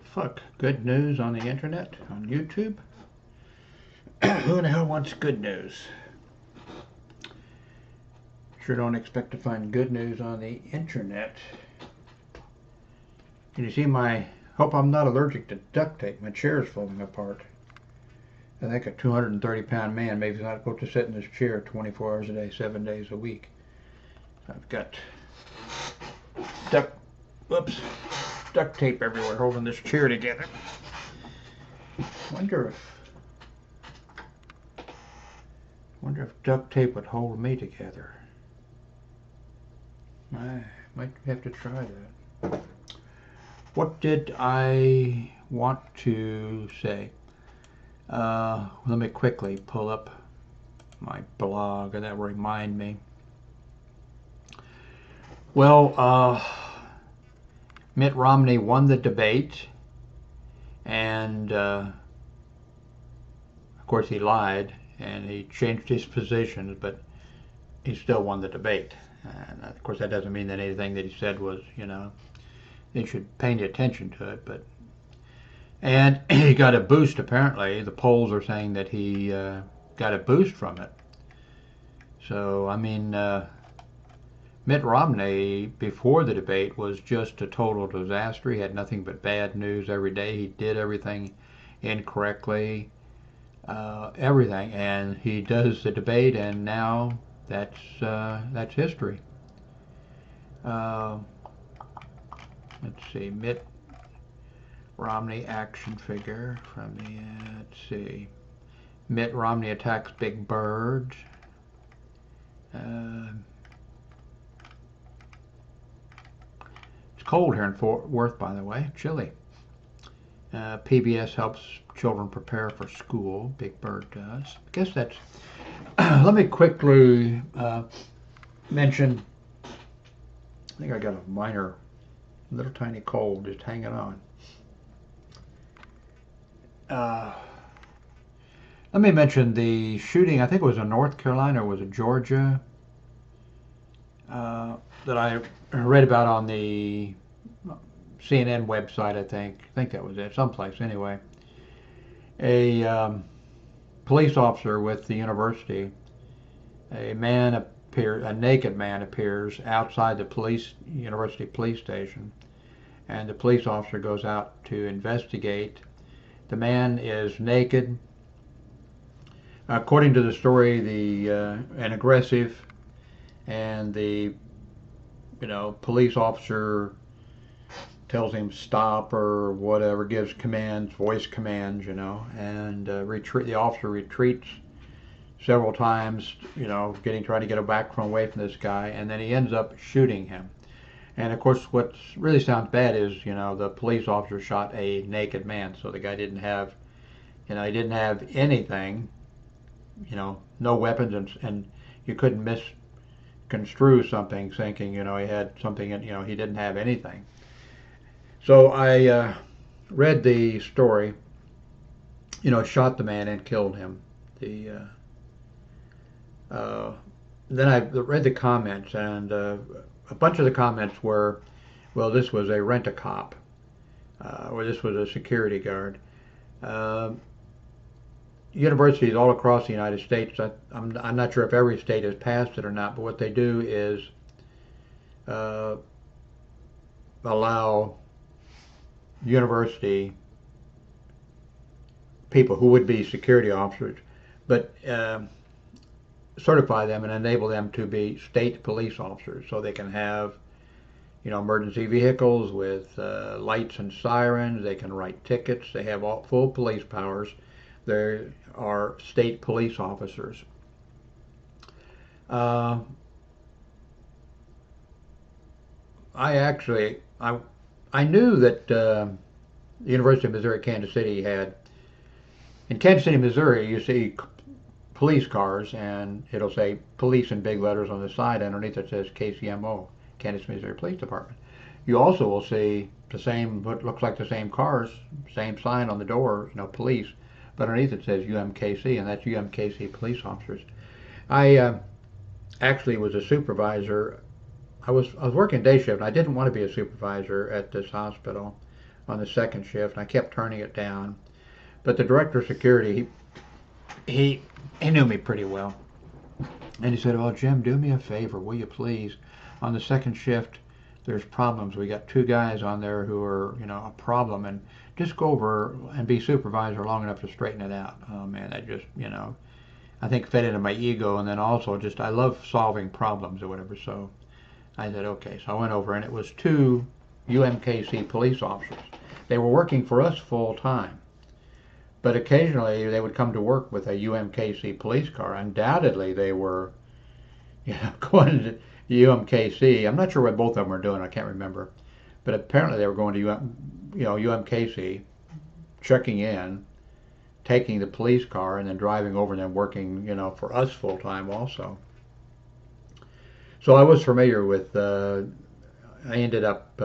Fuck, good news on the internet, on YouTube? Who in the hell wants good news? Sure don't expect to find good news on the internet. Can you see my... Hope I'm not allergic to duct tape. My chair's falling apart. I think a 230-pound man maybe is not supposed to sit in this chair 24 hours a day, 7 days a week. I've got duct tape everywhere holding this chair together. Wonder if duct tape would hold me together. I might have to try that. What did I want to say? Let me quickly pull up my blog, and that will remind me. Well, Mitt Romney won the debate, and of course he lied and he changed his positions, but he still won the debate. And of course that doesn't mean that anything that he said was, they should pay any attention to it. And he got a boost, apparently. The polls are saying that he got a boost from it. So, I mean, Mitt Romney, before the debate, was just a total disaster. He had nothing but bad news every day. He did everything incorrectly, everything. And he does the debate, and now that's history. Let's see, Mitt Romney action figure from the, let's see, Mitt Romney attacks Big Bird. It's cold here in Fort Worth, by the way, chilly. PBS helps children prepare for school. Big Bird does. I guess that's... Let me quickly mention... I think I got a minor, little tiny cold just hanging on. Let me mention the shooting, I think it was in North Carolina or was it Georgia, that I read about on the CNN website, I think that was it, someplace anyway. A police officer with the university, a naked man appears outside the university police station, and the police officer goes out to investigate. The man is naked. According to the story, and aggressive, and the police officer tells him stop or whatever, gives commands, voice commands, and the officer retreats several times, trying to get back away from this guy, and then he ends up shooting him. And of course, what really sounds bad is, the police officer shot a naked man, so the guy didn't have, he didn't have anything, no weapons, and you couldn't misconstrue something thinking, he had something, he didn't have anything. So I read the story, shot the man and killed him. Then I read the comments, and a bunch of the comments were, well, this was a rent-a-cop, or this was a security guard. Universities all across the United States, I'm not sure if every state has passed it or not, but what they do is allow university people who would be security officers, but certify them and enable them to be state police officers, so they can have emergency vehicles with lights and sirens. They can write tickets. They have full police powers. They are state police officers. I knew that the University of Missouri Kansas City had, in Kansas City, Missouri, you see police cars, and it'll say police in big letters on the side. Underneath it says KCMO, Kansas Missouri Police Department. You also will see the same, what looks like the same cars, same sign on the door, police, but underneath it says UMKC, and that's UMKC police officers. I actually was a supervisor. I was working day shift, and I didn't want to be a supervisor at this hospital. on the second shift, and I kept turning it down. But the director of security, he knew me pretty well, and he said, "Well, Jim, do me a favor, will you please? On the second shift, there's problems. We got two guys on there who are, a problem, and just go over and be supervisor long enough to straighten it out." Oh man, that just, I think fed into my ego, and then also just I love solving problems or whatever. So I said, okay. So I went over, and it was two UMKC police officers. They were working for us full time, but occasionally they would come to work with a UMKC police car. Undoubtedly, they were, going to UMKC. I'm not sure what both of them were doing. I can't remember, but apparently they were going to UMKC, checking in, taking the police car, and then driving over and then working, for us full time also. So I was familiar with. I ended up,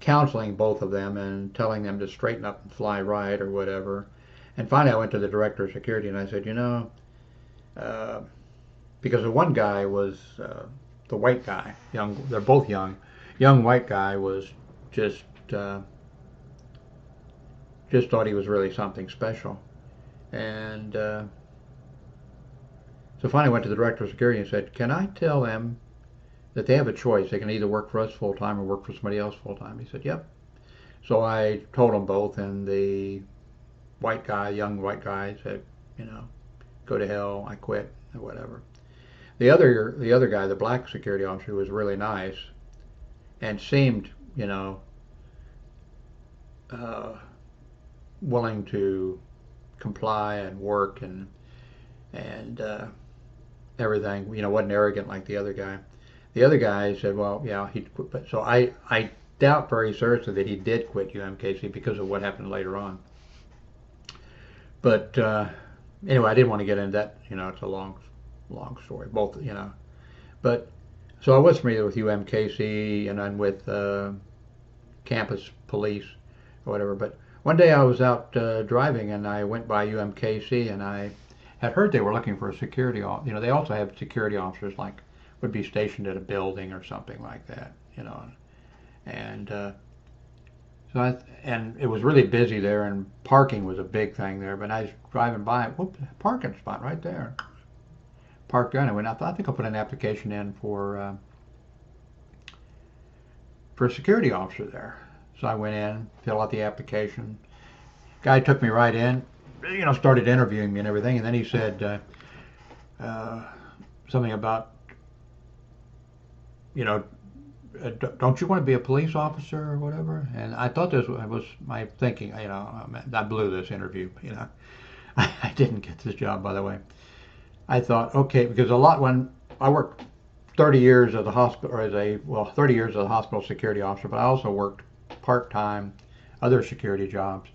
counseling both of them and telling them to straighten up and fly right or whatever. And finally, I went to the director of security and I said, because the one guy was the white guy, young. They're both young. Young white guy was just thought he was really something special, and so finally I went to the director of security and said, "Can I tell them that they have a choice? They can either work for us full time or work for somebody else full time." He said, "Yep." So I told them both, and the young white guy, said, "Go to hell, I quit," or whatever. The other guy, the black security officer, was really nice and seemed, willing to comply and work and everything. Wasn't arrogant like the other guy. The other guy said, "Well, yeah, he quit." But so I doubt very seriously that he did quit UMKC because of what happened later on. But anyway, I didn't want to get into that. It's a long story. Both, But so I was familiar with UMKC and then with campus police or whatever. But one day I was out driving and I went by UMKC and I had heard they were looking for a security. They also have security officers like would be stationed at a building or something like that. And and it was really busy there, and parking was a big thing there. But I was driving by, whoop, parking spot right there. Parked there, and I went. I think I'll put an application in for a security officer there. So I went in, filled out the application. Guy took me right in, started interviewing me and everything, and then he said something about, don't you want to be a police officer or whatever? And I thought this was my thinking. I blew this interview. I didn't get this job, by the way. I thought, okay, because when I worked 30 years as a hospital, or 30 years as a hospital security officer, but I also worked part-time other security jobs,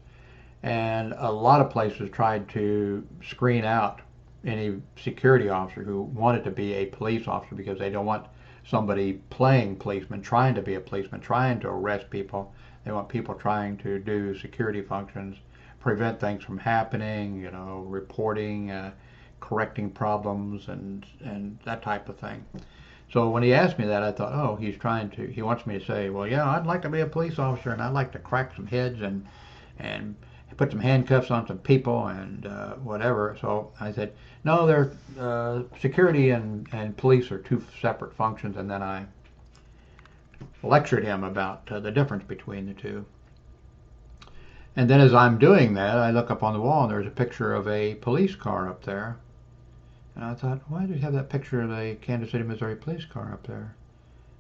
and a lot of places tried to screen out any security officer who wanted to be a police officer because they don't want somebody playing policeman, trying to be a policeman, trying to arrest people. They want people trying to do security functions, prevent things from happening, reporting, correcting problems, and that type of thing. So when he asked me that, I thought, oh, he wants me to say, well, yeah, I'd like to be a police officer, and I'd like to crack some heads and put some handcuffs on some people and whatever. So I said, no, security and police are two separate functions, and then I lectured him about the difference between the two. And then as I'm doing that, I look up on the wall, and there's a picture of a police car up there. And I thought, why do you have that picture of the Kansas City, Missouri police car up there?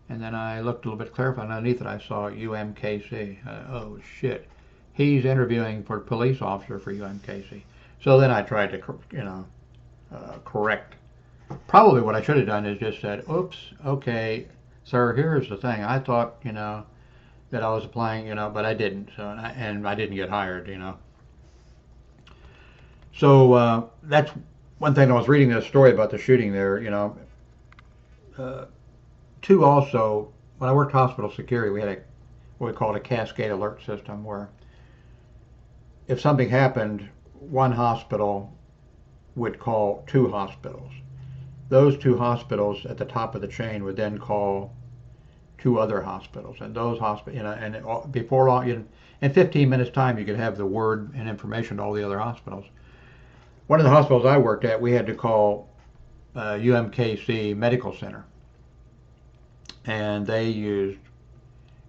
And then I looked a little bit clearer, and underneath it I saw UMKC. Oh, shit. He's interviewing for police officer for UMKC. So then I tried to, correct. Probably what I should have done is just said, oops, okay, sir, here's the thing. I thought, that I was applying, but I didn't. So and I didn't get hired, So that's one thing. I was reading this story about the shooting there, Two, also, when I worked hospital security, we had what we called a cascade alert system where if something happened, one hospital would call two hospitals. Those two hospitals at the top of the chain would then call 2 other hospitals, and those hospitals, and before long, in 15 minutes time, you could have the word and information to all the other hospitals. One of the hospitals I worked at, we had to call UMKC Medical Center, and they used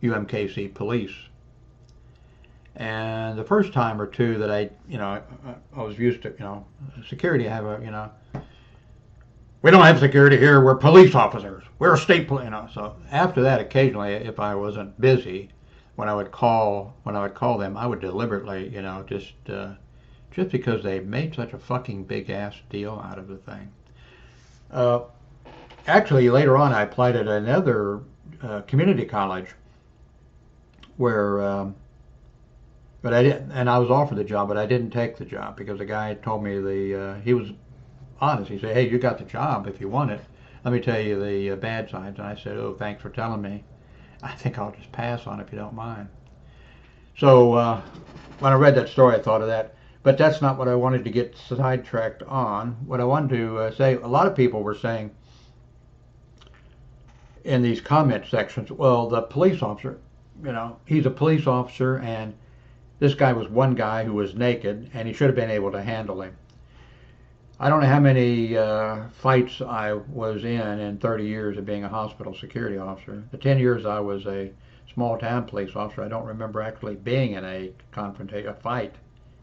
UMKC police. And the first time or two that I was used to, security have we don't have security here. We're police officers. We're state police. So after that, occasionally, if I wasn't busy, when I would call them, I would deliberately, just because they made such a fucking big ass deal out of the thing. Actually, later on, I applied at another community college where, but I didn't, and I was offered the job, but I didn't take the job because the guy told me he was honest. He said, "Hey, you got the job if you want it. Let me tell you the bad sides." And I said, "Oh, thanks for telling me. I think I'll just pass on it if you don't mind." So when I read that story, I thought of that. But that's not what I wanted to get sidetracked on. What I wanted to say, a lot of people were saying in these comment sections, well, the police officer, he's a police officer, and this guy was one guy who was naked, and he should have been able to handle him. I don't know how many fights I was in 30 years of being a hospital security officer. The 10 years I was a small town police officer, I don't remember actually being in a fight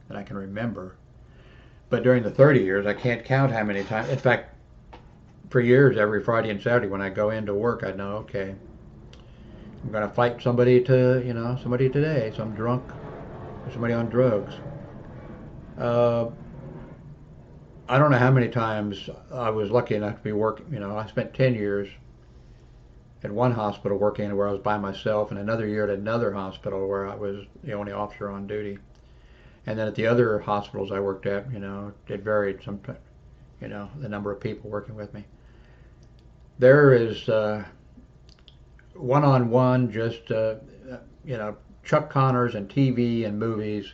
that I can remember. But during the 30 years, I can't count how many times. In fact, for years, every Friday and Saturday when I go into work, I know, okay, I'm going to fight somebody today, some drunk, or somebody on drugs. I don't know how many times I was lucky enough to be working. I spent 10 years at one hospital working where I was by myself, and another year at another hospital where I was the only officer on duty. And then at the other hospitals I worked at, it varied sometimes, the number of people working with me. There is one-on-one, just, Chuck Connors and TV and movies,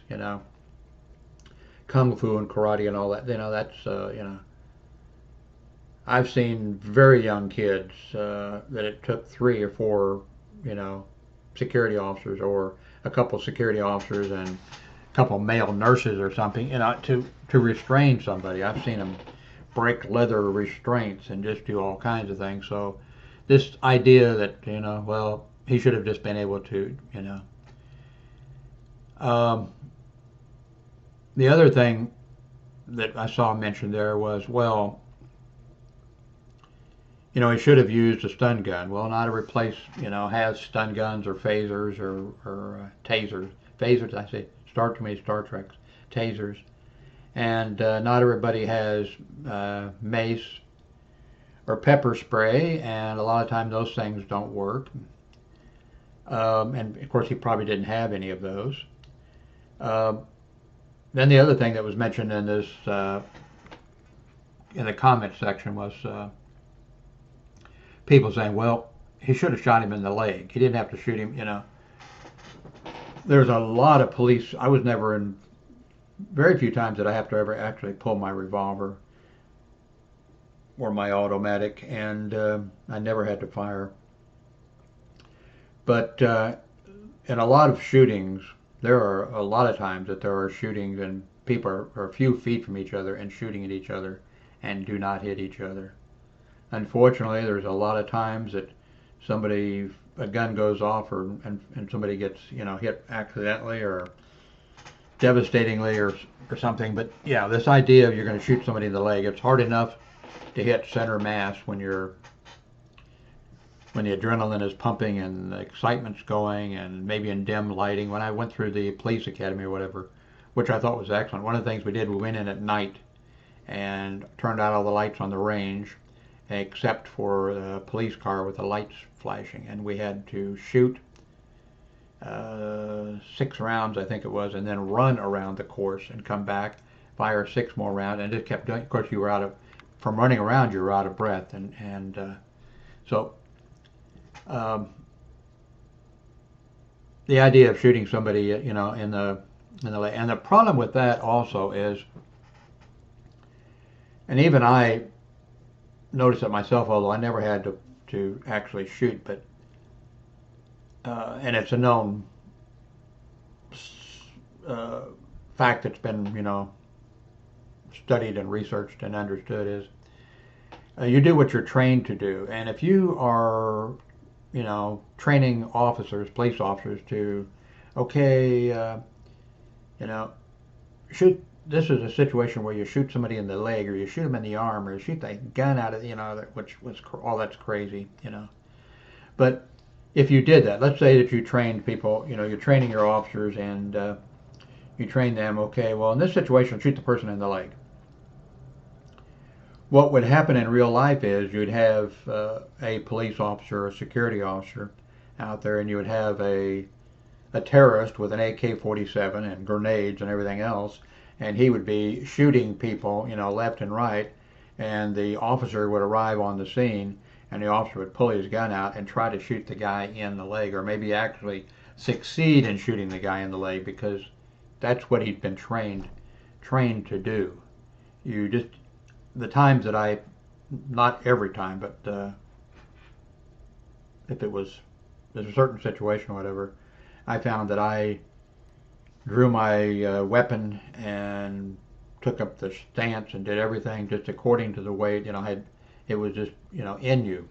Kung Fu and karate and all that, that's, I've seen very young kids that it took 3 or 4, security officers or a couple security officers and a couple male nurses or something, to restrain somebody. I've seen them break leather restraints and just do all kinds of things. So this idea that, well, he should have just been able to, the other thing that I saw mentioned there was, well, he should have used a stun gun. Well, not to replace, has stun guns or phasers or tasers. Phasers, I say, Star Trek, tasers. And not everybody has mace or pepper spray, and a lot of times those things don't work. And of course, he probably didn't have any of those. Then the other thing that was mentioned in this, in the comment section was people saying, well, he should have shot him in the leg. He didn't have to shoot him, There's a lot of police. I was never in, very few times did I have to ever actually pull my revolver or my automatic, and I never had to fire. But in a lot of shootings, there are a lot of times that there are shootings and people are a few feet from each other and shooting at each other and do not hit each other. Unfortunately, there's a lot of times that a gun goes off and somebody gets, hit accidentally or devastatingly or something. But yeah, this idea of you're going to shoot somebody in the leg, it's hard enough to hit center mass when the adrenaline is pumping and the excitement's going and maybe in dim lighting. When I went through the police academy or whatever, which I thought was excellent, one of the things we did, we went in at night and turned out all the lights on the range except for the police car with the lights flashing, and we had to shoot 6 rounds, I think it was, and then run around the course and come back, fire 6 more rounds, and just kept doing. Of course, from running around, you were out of breath, and so the idea of shooting somebody, in the leg, and the problem with that also is, and even I noticed it myself, although I never had to actually shoot, but and it's a known uh, fact that's been, studied and researched and understood, is you do what you're trained to do. And if you are, training officers, police officers to, okay, you know, shoot. This is a situation where you shoot somebody in the leg, or you shoot them in the arm, or you shoot that gun out of, which was all that's crazy. But if you did that, let's say that you trained people, you're training your officers, and you train them. Okay, well, in this situation, shoot the person in the leg. What would happen in real life is you'd have a police officer, a security officer out there, and you would have a terrorist with an AK-47 and grenades and everything else, and he would be shooting people, left and right, and the officer would arrive on the scene, and the officer would pull his gun out and try to shoot the guy in the leg, or maybe actually succeed in shooting the guy in the leg, because that's what he'd been trained to do. You just the times that not every time, but if there's a certain situation or whatever, I found that I drew my weapon and took up the stance and did everything just according to the way it was just in you.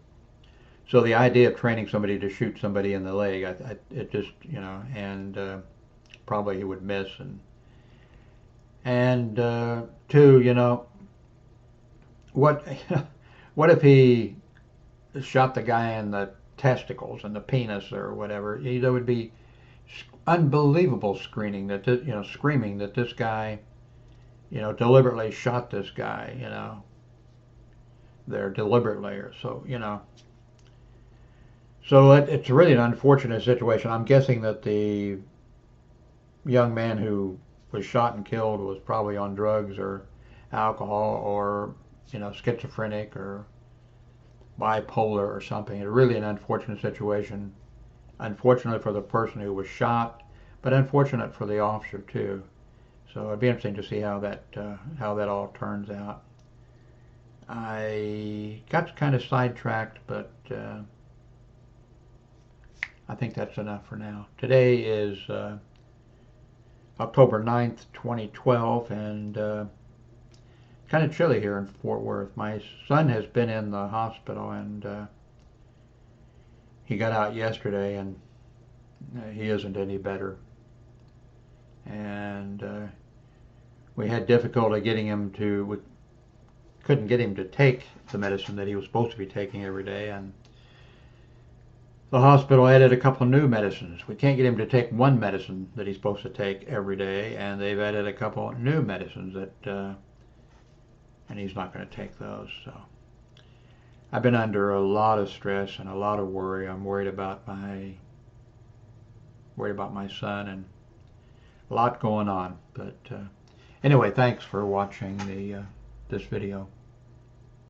So the idea of training somebody to shoot somebody in the leg, it just and probably he would miss, and two, what what if he shot the guy in the testicles and the penis or whatever? There would be unbelievable screaming that this guy, deliberately shot this guy, there deliberately, or so it's really an unfortunate situation. I'm guessing that the young man who was shot and killed was probably on drugs or alcohol, or schizophrenic or bipolar or something. It's really an unfortunate situation. Unfortunate for the person who was shot, but unfortunate for the officer too. So it'd be interesting to see how that all turns out. I got kind of sidetracked, but I think that's enough for now. Today is October 9th, 2012, and kind of chilly here in Fort Worth. My son has been in the hospital, and he got out yesterday, and he isn't any better. And we had difficulty getting him we couldn't get him to take the medicine that he was supposed to be taking every day, and the hospital added a couple of new medicines. We can't get him to take one medicine that he's supposed to take every day, and they've added a couple of new medicines that and he's not going to take those. So I've been under a lot of stress and a lot of worry. I'm worried about my son, and a lot going on. But anyway, thanks for watching this video.